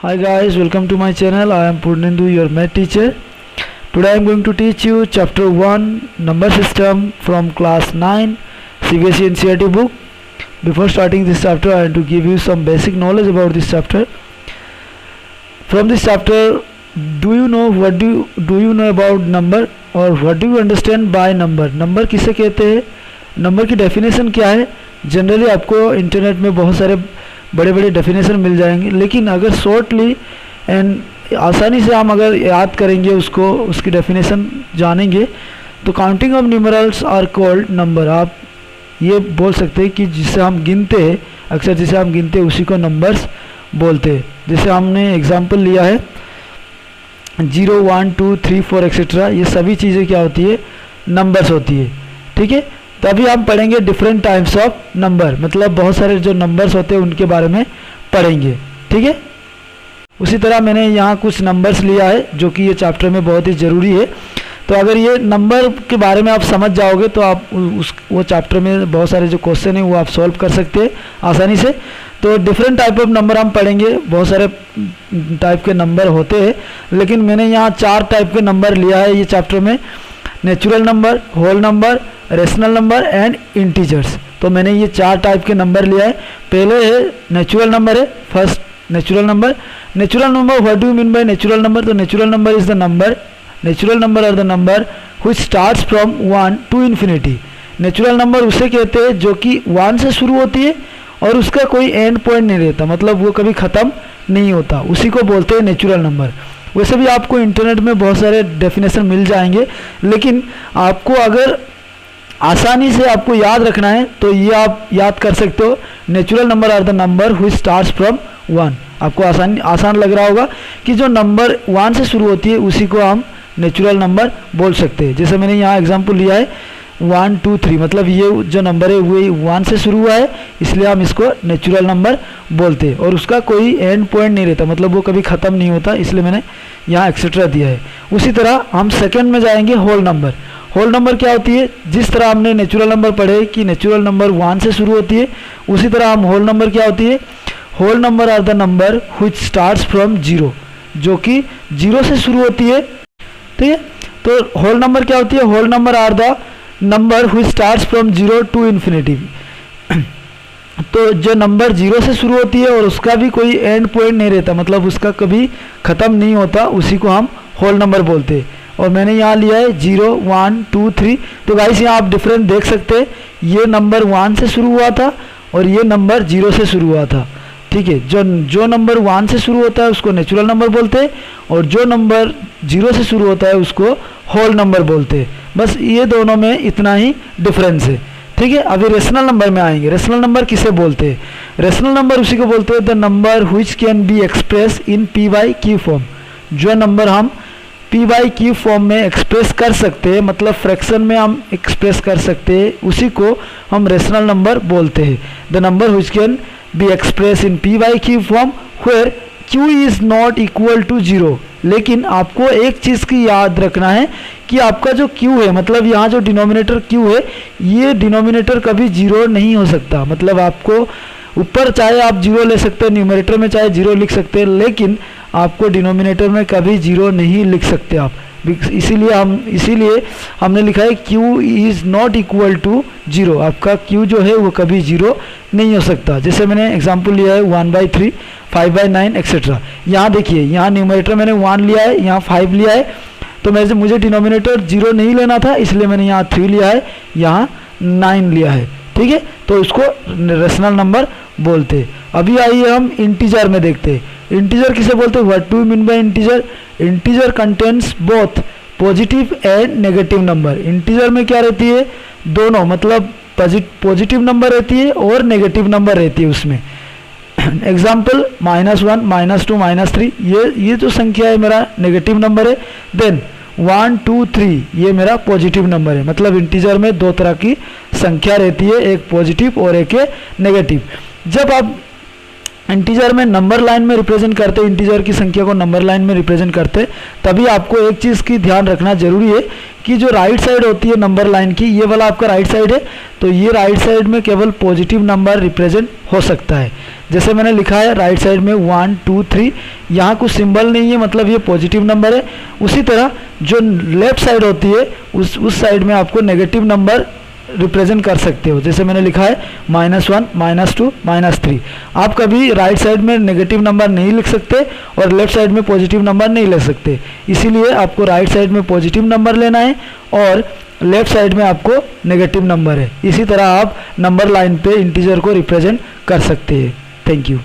Hi guys, welcome to my channel. I am Purnendu, your math teacher. Today I am going to teach you chapter 1 number system from class 9 CBSE NCERT book. Before starting this chapter, I want to give you some basic knowledge about this chapter. From this chapter, do you know about number or what do you understand by number? Number किसे कहते हैं, number की definition क्या है? Generally आपको internet में बहुत सारे बड़े बड़े डेफिनेशन मिल जाएंगे, लेकिन अगर शॉर्टली एंड आसानी से हम अगर याद करेंगे उसको, उसकी डेफिनेशन जानेंगे, तो counting of numerals are called number. आप ये बोल सकते हैं कि जिसे हम गिनते हैं, अक्सर जिसे हम गिनते हैं उसी को नंबर्स बोलते हैं. जैसे हमने एग्जांपल लिया है 0, 1, 2, 3, 4 एक्सेट्रा, ये सभी चीज़ें क्या होती है, नंबर्स होती है. ठीक है, तभी हम पढ़ेंगे डिफरेंट टाइप्स ऑफ नंबर, मतलब बहुत सारे जो नंबर्स होते हैं उनके बारे में पढ़ेंगे. ठीक है, उसी तरह मैंने यहाँ कुछ नंबर्स लिया है जो कि ये चैप्टर में बहुत ही ज़रूरी है. तो अगर ये नंबर के बारे में आप समझ जाओगे तो आप वो चैप्टर में बहुत सारे जो क्वेश्चन हैं वो आप सॉल्व कर सकते हैं आसानी से. तो डिफरेंट टाइप ऑफ नंबर हम पढ़ेंगे, बहुत सारे टाइप के नंबर होते हैं, लेकिन मैंने यहाँ 4 टाइप के नंबर लिया है ये चैप्टर में: natural number, whole number, rational number and integers. तो मैंने ये 4 टाइप के नंबर लिया है. पहले है नेचुरल नंबर है, first natural number. Natural number, what do you mean by natural number? तो natural number is the number, natural number are the number which starts from 1 to infinity. Natural number उसे कहते हैं जो कि 1 से शुरू होती है और उसका कोई एंड पॉइंट नहीं रहता, मतलब वो कभी ख़त्म नहीं होता, उसी को बोलते हैं नेचुरल नंबर. वैसे भी आपको इंटरनेट में बहुत सारे डेफिनेशन मिल जाएंगे, लेकिन आपको अगर आसानी से आपको याद रखना है तो ये आप याद कर सकते हो, natural number are the number which starts from 1. आपको आसान लग रहा होगा कि जो नंबर 1 से शुरू होती है उसी को हम नेचुरल नंबर बोल सकते हैं. जैसे मैंने यहाँ एग्जांपल लिया है 1, 2, 3, मतलब ये जो नंबर है वो 1 से शुरू हुआ है, इसलिए हम इसको नेचुरल नंबर बोलते हैं और उसका कोई एंड पॉइंट नहीं रहता, मतलब वो कभी ख़त्म नहीं होता, इसलिए मैंने यहाँ एक्सेट्रा दिया है. उसी तरह हम सेकंड में जाएंगे, होल नंबर. होल नंबर क्या होती है? जिस तरह हमने नेचुरल नंबर पढ़े कि नेचुरल नंबर 1 से शुरू होती है, उसी तरह हम होल नंबर क्या होती है? Whole number are the number which starts from 0, जो कि 0 से शुरू होती है. ठीक है, तो होल नंबर क्या होती है? Whole number are the number which starts from 0 to infinity. तो जो नंबर 0 से शुरू होती है और उसका भी कोई एंड पॉइंट नहीं रहता, मतलब उसका कभी ख़त्म नहीं होता, उसी को हम होल नंबर बोलते हैं. और मैंने यहाँ लिया है 0, 1, 2, 3. तो गाइस यहाँ आप डिफरेंस देख सकते हैं, ये नंबर 1 से शुरू हुआ था और ये नंबर 0 से शुरू हुआ था. ठीक है, जो नंबर 1 से शुरू होता है उसको नेचुरल नंबर बोलते हैं और जो नंबर 0 से शुरू होता है उसको होल नंबर बोलते हैं. बस ये दोनों में इतना ही डिफरेंस है. ठीक है, अभी रेशनल नंबर में आएंगे. रेशनल नंबर किसे बोलते हैं? रेशनल नंबर उसी को बोलते हैं the number which can be express in P by Q form. जो नंबर हम पी बाई क्यू फॉर्म में एक्सप्रेस कर सकते हैं, मतलब फ्रैक्शन में हम एक्सप्रेस कर सकते हैं, उसी को हम रेशनल नंबर बोलते हैं. The number which can be express in P by Q form where Q is not equal to 0. लेकिन आपको एक चीज़ की याद रखना है कि आपका जो क्यू है, मतलब यहाँ जो डिनोमिनेटर क्यू है, ये डिनोमिनेटर कभी 0 नहीं हो सकता. मतलब आपको ऊपर चाहे आप 0 ले सकते हैं, न्यूमरेटर में चाहे 0 लिख सकते हैं, लेकिन आपको डिनोमिनेटर में कभी 0 नहीं लिख सकते आप. इसीलिए हमने लिखा है q is not equal to 0. आपका q जो है वो कभी 0 नहीं हो सकता. जैसे मैंने एग्जांपल लिया है 1/3, 5/9 एक्सेट्रा. यहाँ देखिए, यहाँ न्यूमरेटर मैंने 1 लिया है, यहाँ 5 लिया है, तो मुझे डिनोमिनेटर 0 नहीं लेना था, इसलिए मैंने यहाँ 3 लिया है, यहाँ 9 लिया है. ठीक है, तो उसको रेशनल नंबर बोलते हैं. अभी आइए हम इंटीजर में देखते हैं. इंटीजर किसे बोलते हैं? What do you mean bye integer? Integer contains both positive and negative number. Integer में क्या रहती है? दोनों, मतलब पॉजिटिव नंबर रहती है और नेगेटिव नंबर रहती है उसमें. एग्जाम्पल -1, -2, -3, ये जो संख्या है मेरा नेगेटिव नंबर है. देन 1, 2, 3 ये मेरा पॉजिटिव नंबर है. मतलब इंटीजर में 2 तरह की संख्या रहती है, एक पॉजिटिव और एक नेगेटिव. जब आप इंटीजर में नंबर लाइन में रिप्रेजेंट करते, इंटीजर की संख्या को नंबर लाइन में रिप्रेजेंट करते, तभी आपको एक चीज़ की ध्यान रखना जरूरी है कि जो राइट साइड होती है नंबर लाइन की, ये वाला आपका राइट साइड है, तो ये राइट साइड में केवल पॉजिटिव नंबर रिप्रेजेंट हो सकता है। जैसे मैंने लिखा है राइट साइड में 1 2 3, यहाँ कुछ सिंबल नहीं है, मतलब ये पॉजिटिव नंबर है। उसी तरह जो लेफ्ट साइड होती है उस साइड में आपको नेगेटिव नंबर रिप्रेजेंट कर सकते हो। जैसे मैंने लिखा है -1 -2 -3। आप कभी राइट साइड में नेगेटिव नंबर नहीं लिख सकते और लेफ्ट साइड में पॉजिटिव नंबर नहीं लिख सकते, इसीलिए आपको राइट साइड में पॉजिटिव नंबर लेना है और लेफ्ट साइड में आपको नेगेटिव नंबर है। इसी तरह आप नंबर लाइन पे इंटीजर को रिप्रेजेंट कर सकते हैं। Thank you.